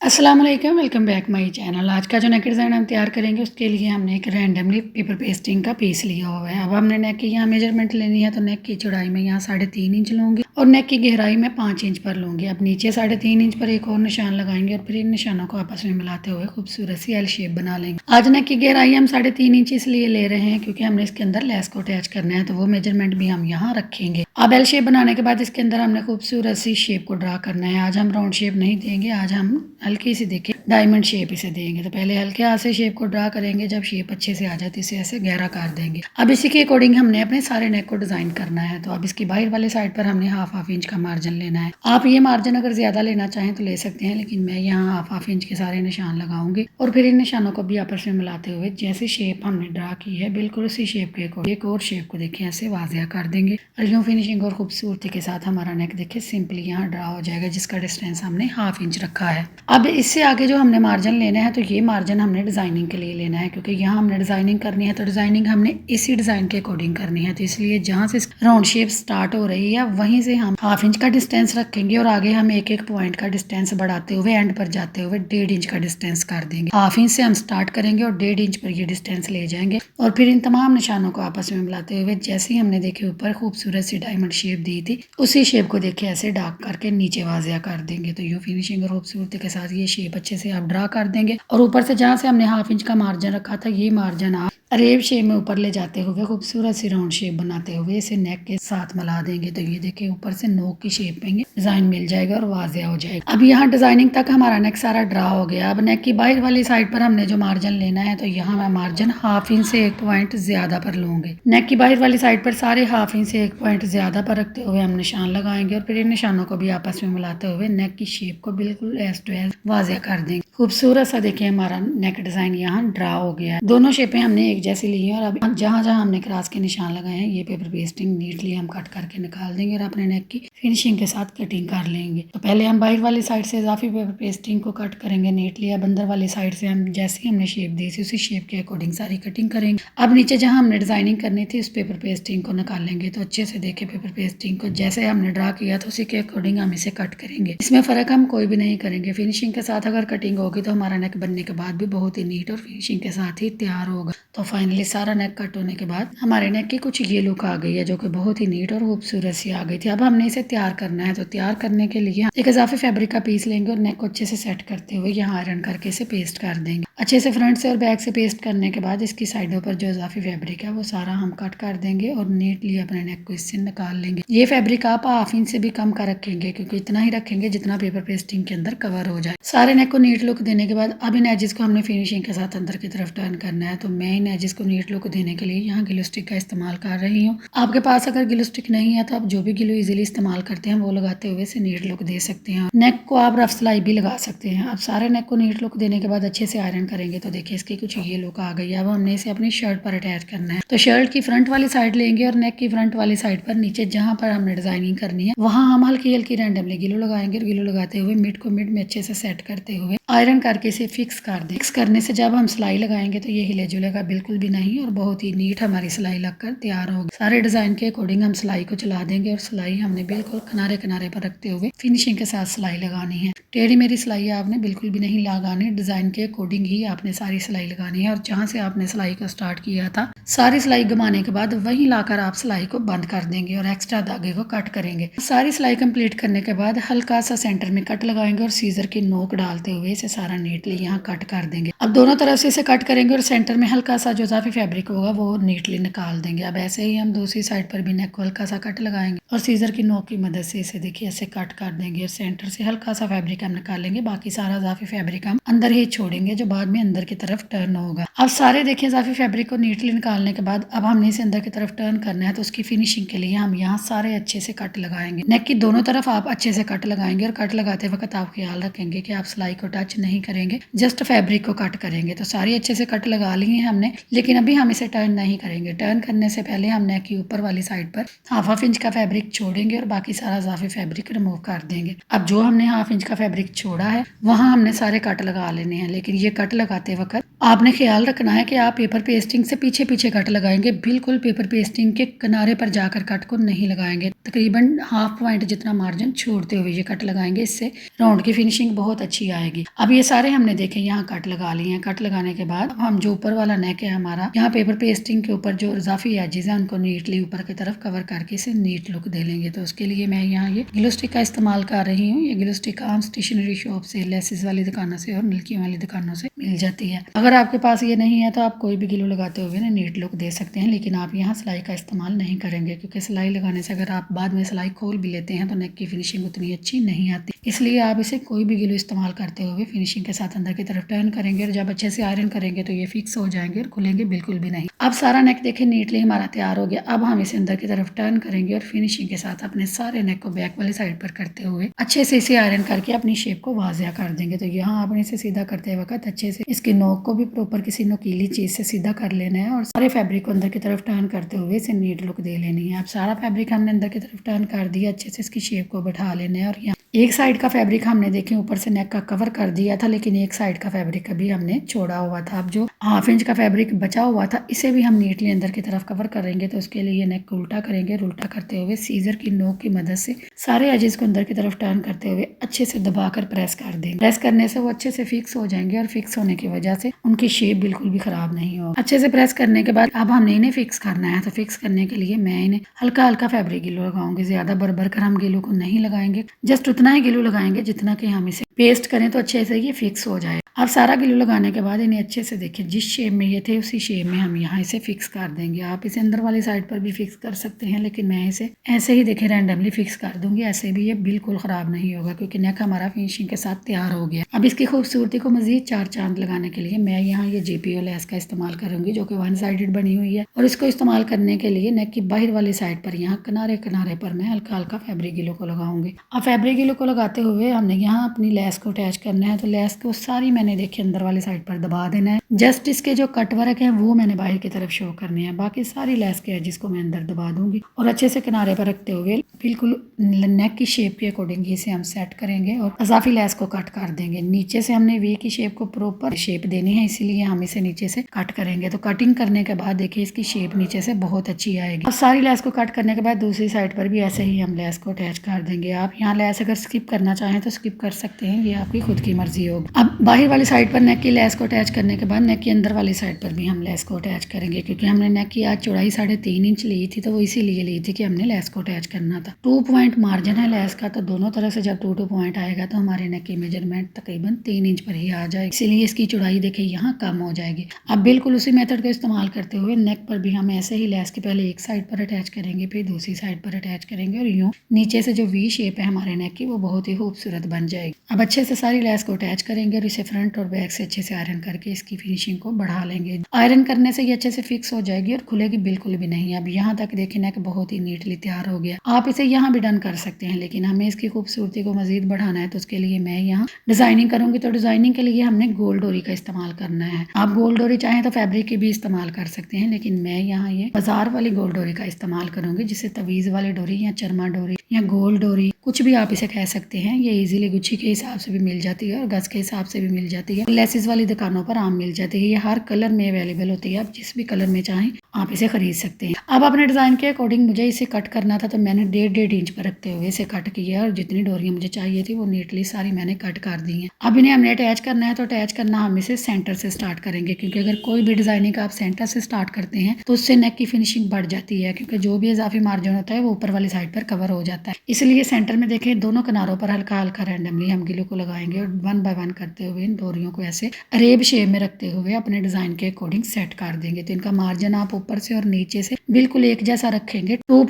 अस्सलाम वालेकुम, welcome back my channel. आज का जो नेक डिज़ाइन हम तैयार करेंगे उसके लिए हमने एक रैंडमली पेपर पेस्टिंग का पीस लिया हुआ है। अब हमने नेक की यहाँ मेजरमेंट लेनी है, तो नेक की चौड़ाई में यहाँ 3.5 इंच लूँगी और नेक की गहराई में 5 इंच पर लूँगी। अब नीचे 3.5 इंच पर एक और निशान लगाएंगे और फिर इन निशानों को आपस में मिलाते हुए खूबसूरत सी एल शेप बना लेंगे। आज नेक की गहराई हम 3.5 इंच इसलिए ले रहे हैं क्योंकि हमने इसके अंदर लेस को अटैच करना है, तो वो मेजरमेंट भी हम यहाँ रखेंगे। अब एल शेप बनाने के बाद इसके अंदर हमने खूबसूरत सी शेप को ड्रा करना है। आज हम राउंड शेप नहीं देंगे, आज हम हल्की सी देखिए डायमंड शेप इसे देंगे। तो पहले हल्के हाथ से शेप को ड्रा करेंगे, जब शेप अच्छे से आ जाए तो इसे ऐसे गहरा कर देंगे। अब इसी के अकॉर्डिंग हमने अपने सारे नेक को डिजाइन करना है। तो अब इसकी बाहर वाले साइड पर हमने हाफ इंच का मार्जिन लेना है। आप ये मार्जिन अगर ज्यादा लेना चाहें तो ले सकते हैं, लेकिन मैं यहाँ हाफ इंच के सारे निशान लगाऊंगी और फिर इन निशानों को भी आपस में मिलाते हुए जैसी शेप हमने ड्रा की है बिल्कुल उसी शेप के अकॉर्डिंग एक और शेप को देखिए ऐसे वाजिया कर देंगे और यूं फिनिशिंग और खूबसूरती के साथ हमारा नेक देखिए सिंपली यहाँ ड्रा हो जाएगा, जिसका डिस्टेंस हमने हाफ इंच रखा है। अब इससे आगे जो हमने मार्जिन लेना है तो ये मार्जिन हमने डिजाइनिंग के लिए लेना है, क्योंकि यहाँ हमने डिजाइनिंग करनी है तो डिजाइनिंग हमने इसी डिजाइन के अकॉर्डिंग करनी है। तो इसलिए जहाँ से राउंड शेप स्टार्ट हो रही है वहीं से हम हाफ इंच का डिस्टेंस रखेंगे और आगे हम एक एक पॉइंट का डिस्टेंस बढ़ाते हुए एंड पर जाते हुए 1.5 इंच का डिस्टेंस कर देंगे। हाफ इंच से हम स्टार्ट करेंगे और 1.5 इंच पर ये डिस्टेंस ले जाएंगे और फिर इन तमाम निशानों को आपस में मिलाते हुए जैसे ही हमने देखे ऊपर खूबसूरत सी डायमंड शेप दी थी उसी शेप को देखिए ऐसे डार्क करके नीचे वाजिया कर देंगे। तो यू फिनिशिंग और खूबसूरती के साथ ये शेप अच्छे से आप ड्रा कर देंगे और ऊपर से जहाँ से हमने हाफ इंच का मार्जिन रखा था ये मार्जिन आप अरेब शेप में ऊपर ले जाते हुए खूबसूरत सी राउंड शेप बनाते हुए इसे नेक के साथ मिला देंगे। तो ये देखिए ऊपर से नोक की शेप में डिजाइन मिल जाएगा और वाजिया हो जाएगा। अब यहाँ डिजाइनिंग तक हमारा नेक सारा ड्रा हो गया। अब नेक की बाहर वाली साइड पर हमने जो मार्जिन लेना है तो यहाँ मैं मार्जिन हाफ इंच से 1 पॉइंट ज्यादा पर लूंगी। नेक की बाहर वाली साइड पर सारे हाफ इंच से 1 पॉइंट ज्यादा पर रखते हुए हम निशान लगाएंगे और फिर इन निशानों को भी आपस में मिलाते हुए नेक की शेप को बिल्कुल एज टू एज वाजिया कर देंगे। खूबसूरत सा देखिए हमारा नेक डिजाइन यहाँ ड्रा हो गया है। दोनों शेपें हमने एक जैसी ली है और अब जहाँ जहाँ हमने क्रॉस के निशान लगाए हैं ये पेपर पेस्टिंग नीटली हम कट करके निकाल देंगे और अपने नेक की फिनिशिंग के साथ कटिंग कर लेंगे। तो पहले हम बाहर वाली साइड से इजाफी पेपर पेस्टिंग को कट करेंगे नीटली। अब अंदर वाली साइड से हम जैसी हमने शेप दी थी उसी शेप के अकॉर्डिंग सारी कटिंग करेंगे। अब नीचे जहाँ हमने डिजाइनिंग करनी थी उस पेपर पेस्टिंग को निकालेंगे। तो अच्छे से देखे पेपर पेस्टिंग को जैसे हमने ड्रा किया था उसी के अकॉर्डिंग हम इसे कट करेंगे। इसमें फर्क हम कोई भी नहीं करेंगे। फिनिशिंग के साथ अगर कटिंग होगी तो हमारा नेक बनने के बाद भी बहुत ही नीट और फिनिशिंग के साथ ही तैयार होगा। तो फाइनली सारा नेक कट होने के बाद हमारे नेक की कुछ ये लुक आ गई है जो कि बहुत ही नीट और खूबसूरत सी आ गई थी। अब हमने इसे तैयार करना है। तो तैयार करने के लिए एक इजाफी फैब्रिक का पीस लेंगे और नेक को अच्छे से सेट करते हुए यहाँ आयरन करके इसे पेस्ट कर देंगे। अच्छे से फ्रंट से और बैक से पेस्ट करने के बाद इसकी साइडों पर जो इजाफी फैब्रिक है वो सारा हम कट कर देंगे और नीटली अपने नेक को इससे निकाल लेंगे। ये फैब्रिक आप हाफ इंच से भी कम का रखेंगे, क्योंकि इतना ही रखेंगे जितना पेपर पेस्टिंग के अंदर कवर हो जाए। सारे नेक को नीट लुक देने के बाद अब इन एजेस को हमने फिनिशिंग के साथ अंदर की तरफ टर्न करना है। तो मैं इन एजेस को नीट लुक देने के लिए यहाँ ग्लू स्टिक का इस्तेमाल कर रही हूँ। आपके पास अगर ग्लू स्टिक नहीं है तो आप जो भी ग्लू इजीली इस्तेमाल करते हैं वो लगाते हुए इसे नीट लुक दे सकते हैं। नेक को आप रफ सिलाई भी लगा सकते हैं। अब सारे नेक को नीट लुक देने के बाद अच्छे से आयरन करेंगे। तो देखिए इसकी कुछ ये लुक आ गई है। अब हमने इसे अपनी शर्ट पर अटैच करना है। तो शर्ट की फ्रंट वाली साइड लेंगे और नेक की फ्रंट वाली साइड पर नीचे जहाँ पर हमने डिजाइनिंग करनी है वहाँ हम हल्की हल्की रैंडमली ग्लू लगाएंगे और ग्लू लगाते हुए मिड को मिड में अच्छे से सेट करते हुए आयरन करके इसे फिक्स कर दें। फिक्स करने से जब हम सिलाई लगाएंगे तो ये हिले जुलेगा बिल्कुल भी नहीं और बहुत ही नीट हमारी सिलाई लगकर तैयार होगी। सारे डिजाइन के अकॉर्डिंग हम सिलाई को चला देंगे और सिलाई हमने बिल्कुल किनारे किनारे पर रखते हुए फिनिशिंग के साथ सिलाई लगानी है। टेढ़ी मेरी सिलाई आपने बिल्कुल भी नहीं लगानी, डिजाइन के अकॉर्डिंग ही आपने सारी सिलाई लगानी है। और जहाँ से आपने सिलाई को स्टार्ट किया था सारी सिलाई घुमाने के बाद वहीं लाकर आप सिलाई को बंद कर देंगे और एक्स्ट्रा धागे को कट करेंगे। सारी सिलाई कंप्लीट करने के बाद हल्का सा सेंटर में कट लगाएंगे और सीजर की नोक डालते हुए इसे सारा नीटली यहाँ कट कर देंगे। अब दोनों तरफ से इसे कट करेंगे और सेंटर में हल्का सा जो इजाफी फैब्रिक होगा वो नीटली निकाल देंगे। अब ऐसे ही हम दूसरी साइड पर भी नेक को हल्का सा कट लगाएंगे और सीजर की नोक की मदद से इसे देखिए ऐसे कट कर देंगे और सेंटर से हल्का सा फैब्रिक हम निकालेंगे। बाकी सारा इजाफी फैब्रिक हम अंदर ही छोड़ेंगे जो बाद में अंदर की तरफ टर्न होगा। अब सारे देखिए इजाफी फैब्रिक को नीटली निकालने के बाद अब हमने इसे अंदर की तरफ टर्न करना है। तो उसकी फिनिशिंग के लिए हम यहाँ सारे अच्छे से कट लगाएंगे। नेक की दोनों तरफ आप अच्छे से कट लगाएंगे और कट लगाते वक्त आप ख्याल रखेंगे कि आप सिलाई को टच नहीं करेंगे, जस्ट फैब्रिक को कट करेंगे। तो सारी अच्छे से कट लगा ली है हमने, लेकिन अभी हम इसे टर्न नहीं करेंगे। टर्न करने से पहले हम नेक की ऊपर वाली साइड पर हाफ इंच का फैब्रिक छोड़ेंगे और बाकी सारा इजाफी फैब्रिक रिमूव कर देंगे। अब जो हमने हाफ इंच का फैब्रिक छोड़ा है वहां हमने सारे कट लगा लेने हैं, लेकिन ये कट लगाते वक्त आपने ख्याल रखना है कि आप पेपर पेस्टिंग से पीछे पीछे कट लगाएंगे, बिल्कुल पेपर पेस्टिंग के किनारे पर जाकर कट को नहीं लगाएंगे। तकरीबन हाफ पॉइंट जितना मार्जिन छोड़ते हुए ये कट लगाएंगे, इससे राउंड की फिनिशिंग बहुत अच्छी आएगी। अब ये सारे हमने देखे यहाँ कट लगा लिए हैं। कट लगाने के बाद हम जो ऊपर वाला नेक है हमारा, यहाँ पेपर पेस्टिंग के ऊपर जो इजाफी एजेस हैं उनको नीटली ऊपर की तरफ कवर करके इसे नीट लुक दे लेंगे। तो उसके लिए मैं यहाँ ये ग्लू स्टिक का इस्तेमाल कर रही हूँ। ये ग्लू स्टिक आम स्टेशनरी शॉप से, लेसिस वाली दुकानों से और मिल्की वाली दुकानों से मिल जाती है। अगर आपके पास ये नहीं है तो आप कोई भी ग्लू लगाते हुए ना नीट लुक दे सकते हैं, लेकिन आप यहाँ सिलाई का इस्तेमाल नहीं करेंगे क्योंकि सिलाई लगाने से अगर आप बाद में सिलाई खोल भी लेते हैं तो नेक की फिनिशिंग उतनी अच्छी नहीं आती। इसलिए आप इसे कोई भी ग्लू इस्तेमाल करते हुए फिनिशिंग के साथ अंदर की तरफ टर्न करेंगे और जब अच्छे से आयरन करेंगे तो ये फिक्स हो जाएंगे और खुलेंगे बिल्कुल भी नहीं। अब सारा नेक देखें नीटली हमारा तैयार हो गया। अब हम इसे अंदर की तरफ टर्न करेंगे और फिनिशिंग के साथ अपने सारे नेक को बैक वाली साइड पर करते हुए अच्छे से इसे आयरन करके अपनी शेप को वाजिया कर देंगे। तो यहाँ आपने इसे सीधा करते वक्त अच्छे से इसकी नोक को भी प्रॉपर किसी नुकीली चीज से सीधा कर लेना है और सारे फैब्रिक को अंदर की तरफ टर्न करते हुए इसे नीट लुक दे लेनी है। अब सारा फैब्रिक हमने अंदर की तरफ टर्न कर दिया, अच्छे से इसकी शेप को बैठा लेना है। और यहाँ एक साइड का फैब्रिक हमने देखे ऊपर से नेक का कवर कर दिया था, लेकिन एक साइड का फैब्रिक अभी हमने छोड़ा हुआ था। अब जो हाफ इंच का फैब्रिक बचा हुआ था इसे भी हम नीटली अंदर की तरफ कवर करेंगे। तो उसके लिए नेक को उल्टा करेंगे और उल्टा करते हुए सीजर की नोक की मदद से सारे एजेस को अंदर की तरफ टर्न करते हुए अच्छे से दबाकर प्रेस कर देंगे। प्रेस करने से वो अच्छे से फिक्स हो जाएंगे और फिक्स होने की वजह से उनकी शेप बिल्कुल भी खराब नहीं होगी। अच्छे से प्रेस करने के बाद अब हमने इन्हें फिक्स करना है। तो फिक्स करने के लिए मैं इन्हें हल्का हल्का फैब्रिक ग्लू लगाऊंगी, ज्यादा भर कर हम ग्लू को नहीं लगाएंगे, जस्ट उतना ही ग्लू लगाएंगे जितना कि हम इसे पेस्ट करें तो अच्छे से ये फिक्स हो जाए। अब सारा ग्लू लगाने के बाद इन्हें अच्छे से देखिए जिस शेप में ये थे उसी शेप में हम यहाँ इसे फिक्स कर देंगे। आप इसे अंदर वाली साइड पर भी फिक्स कर सकते हैं, लेकिन मैं इसे ऐसे ही देखे रैंडमली फिक्स कर दूंगी। ऐसे भी ये बिल्कुल खराब नहीं होगा क्योंकि नेक हमारा फिनिशिंग के साथ तैयार हो गया। अब इसकी खूबसूरती को मजीद चार चांद लगाने के लिए मैं यहाँ ये JPO लेस का इस्तेमाल करूंगी जो कि वन साइडेड बनी हुई है। और इसको इस्तेमाल करने के लिए नेक की बाहर वाली साइड पर यहाँ किनारे किनारे पर मैं हल्का हल्का फैब्रिक ग्लू को लगाऊंगी। अब फैब्रिक ग्लू को लगाते हुए हमने यहाँ अपनी लेस को अटैच करना है। तो लेस को सारी मैंने देखी अंदर वाली साइड पर दबा देना है। जस्ट इसके जो कट वर्क है वो मैंने बाहर की तरफ शो करने हैं, बाकी सारी लेस के एजेस को मैं अंदर दबा दूंगी और अच्छे से किनारे पर रखते हुए बिल्कुल नेक की शेप के अकॉर्डिंग इसे हम सेट करेंगे और अजाफी लेस को कट कर देंगे। नीचे से हमने वी की शेप को प्रॉपर शेप देनी है, इसीलिए हम इसे नीचे से कट करेंगे। तो कटिंग करने के बाद देखिए इसकी शेप नीचे से बहुत अच्छी आएगी। और सारी लेस को कट करने के बाद दूसरी साइड पर भी ऐसे ही हम लेस को अटैच कर देंगे। आप यहाँ लेस अगर स्किप करना चाहें तो स्किप कर सकते हैं, ये आपकी खुद की मर्जी होगी। अब बाहर वाली साइड पर नेक की लेस को अटैच करने के बाद नेक की अंदर वाली साइड पर भी हम लेस को अटैच करेंगे, क्योंकि हमने नेक की आज चौड़ाई 3.5 इंच ली थी तो वो इसीलिए ली थी कि हमने लेस को अटैच करना था। 2 पॉइंट मार्जिन है लेस का, तो दोनों तरह से जब 2 पॉइंट आएगा तो हमारे नेक की मेजरमेंट तकरीबन 3 इंच पर ही आ जाएगी, इसीलिए इसकी चौड़ाई देखिए यहाँ कम हो जाएगी। अब बिल्कुल उसी मेथड का इस्तेमाल करते हुए नेक पर भी हम ऐसे ही लेस के पहले एक साइड पर अटैच करेंगे, फिर दूसरी साइड पर अटैच करेंगे और यूँ नीचे से जो वी शेप है हमारे नेक की वो बहुत ही खूबसूरत बन जाएगी। अब अच्छे से सारी लेस को अटैच करेंगे और इसे फ्रंट और बैक से अच्छे से आयरन करके इसकी फिनिशिंग को बढ़ा लेंगे। आयरन करने से ये अच्छे से फिक्स हो जाएगी और खुलेगी बिल्कुल भी नहीं। अब यहाँ तक देखिए नेक बहुत ही नीटली तैयार हो गया। आप इसे यहाँ भी डन कर सकते हैं, लेकिन हमें इसकी खूबसूरती को मजीद बढ़ाना है तो उसके लिए मैं यहाँ डिजाइनिंग करूंगी। तो डिजाइनिंग के लिए हमने गोल्ड डोरी का इस्तेमाल करना है। आप गोल्ड डोरी चाहें तो फैब्रिक की भी इस्तेमाल कर सकते हैं, लेकिन मैं यहाँ ये बाजार वाली गोल्ड डोरी का इस्तेमाल करूंगी, जिसे तवीज वाली डोरी या चरमा डोरी या गोल्ड डोरी कुछ भी आप इसे कह सकते हैं। ये इजीली गुच्छी के हिसाब से भी मिल जाती है और गज के हिसाब से भी मिल जाती है। लेसिस वाली दुकानों पर आम मिल जाती है। ये हर कलर में अवेलेबल होती है, आप जिस भी कलर में चाहें आप इसे खरीद सकते हैं। अब अपने डिजाइन के अकॉर्डिंग मुझे इसे कट करना था तो मैंने 1.5 इंच पर रखते हुए इसे कट किया और जितनी डोरियां मुझे चाहिए थी वो नीटली सारी मैंने कट कर दी हैं। अब इन्हें हमने अटैच करना है, तो अटैच करना हम इसे सेंटर से स्टार्ट करेंगे, क्योंकि अगर कोई भी डिजाइनिंग आप सेंटर से स्टार्ट करते हैं तो उससे नेक की फिनिशिंग बढ़ जाती है, क्योंकि जो भी इजाफी मार्जिन होता है वो ऊपर वाली साइड पर कवर हो जाता है। इसलिए सेंटर में देखें दोनों किनारों पर हल्का हल्का रैंडमली हम ग्लू को लगाएंगे और 1 बाय 1 करते हुए इन डोरियों को ऐसे अरेब शेप में रखते हुए अपने डिजाइन के अकॉर्डिंग सेट कर देंगे। तो इनका मार्जिन आप ऊपर से और नीचे से बिल्कुल एक जैसा रखेंगे, 2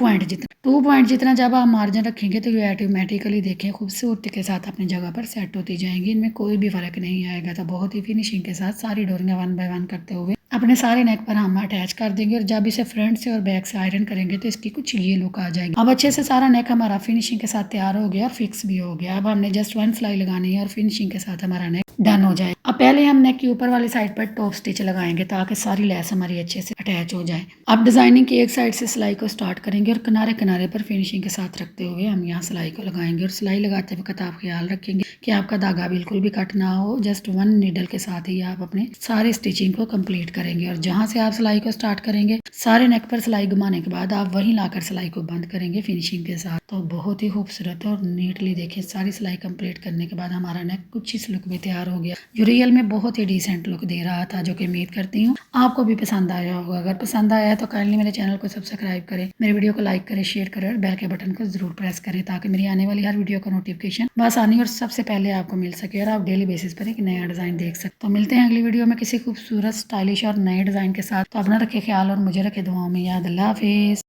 पॉइंट जितना जब आप मार्जिन रखेंगे तो ये ऑटोमेटिकली देखें खूबसूरती के साथ अपनी जगह पर सेट होती जाएंगी, इनमें कोई भी फर्क नहीं आएगा। तो बहुत ही फिनिशिंग के साथ सारी डोरियां 1 बाय 1 करते हुए अपने सारे नेक पर हम अटैच कर देंगे और जब इसे फ्रंट से और बैक से आयरन करेंगे तो इसकी कुछ ये लुक आ जाएगी। अब अच्छे से सारा नेक हमारा फिनिशिंग के साथ तैयार हो गया और फिक्स भी हो गया। अब हमने जस्ट 1 सिलाई लगानी है और फिनिशिंग के साथ हमारा नेक डन हो जाए। अब पहले हम नेक की ऊपर वाली साइड पर टॉप स्टिच लगाएंगे ताकि सारी लेस हमारी अच्छे से अटैच हो जाए। अब डिजाइनिंग की एक साइड से सिलाई को स्टार्ट करेंगे और किनारे किनारे पर फिनिशिंग के साथ रखते हुए हम यहाँ सिलाई को लगाएंगे। और सिलाई लगाते वक्त आप ख्याल रखेंगे कि आपका धागा बिल्कुल भी कट ना हो, जस्ट 1 नीडल के साथ ही आप अपने सारे स्टिचिंग को कंप्लीट करेंगे। और जहाँ से आप सिलाई को स्टार्ट करेंगे सारे नेक पर सिलाई घुमाने के बाद आप वहीं लाकर सिलाई को बंद करेंगे फिनिशिंग के साथ। तो बहुत ही खूबसूरत और नीटली देखिए सारी सिलाई कंप्लीट करने के बाद हमारा नेक कुछ इस लुक में तैयार हो गया, जो रियल में बहुत ही डिसेंट लुक दे रहा था, जो कि उम्मीद करती हूँ आपको भी पसंद आया होगा। अगर पसंद आया है तो काइंडली मेरे चैनल को सब्सक्राइब करें, मेरे वीडियो को लाइक करें, शेयर करें और बेल के बटन को जरूर प्रेस करें ताकि मेरी आने वाली हर वीडियो का नोटिफिकेशन आसानी और सबसे पहले आपको मिल सके और आप डेली बेसिस पर एक नया डिज़ाइन देख सकते। तो मिलते हैं अगली वीडियो में किसी खूबसूरत स्टाइलिश और नए डिज़ाइन के साथ। तो अपना रखे ख्याल और मुझे रखे दुआओं में याद। अल्लाह हाफिज़।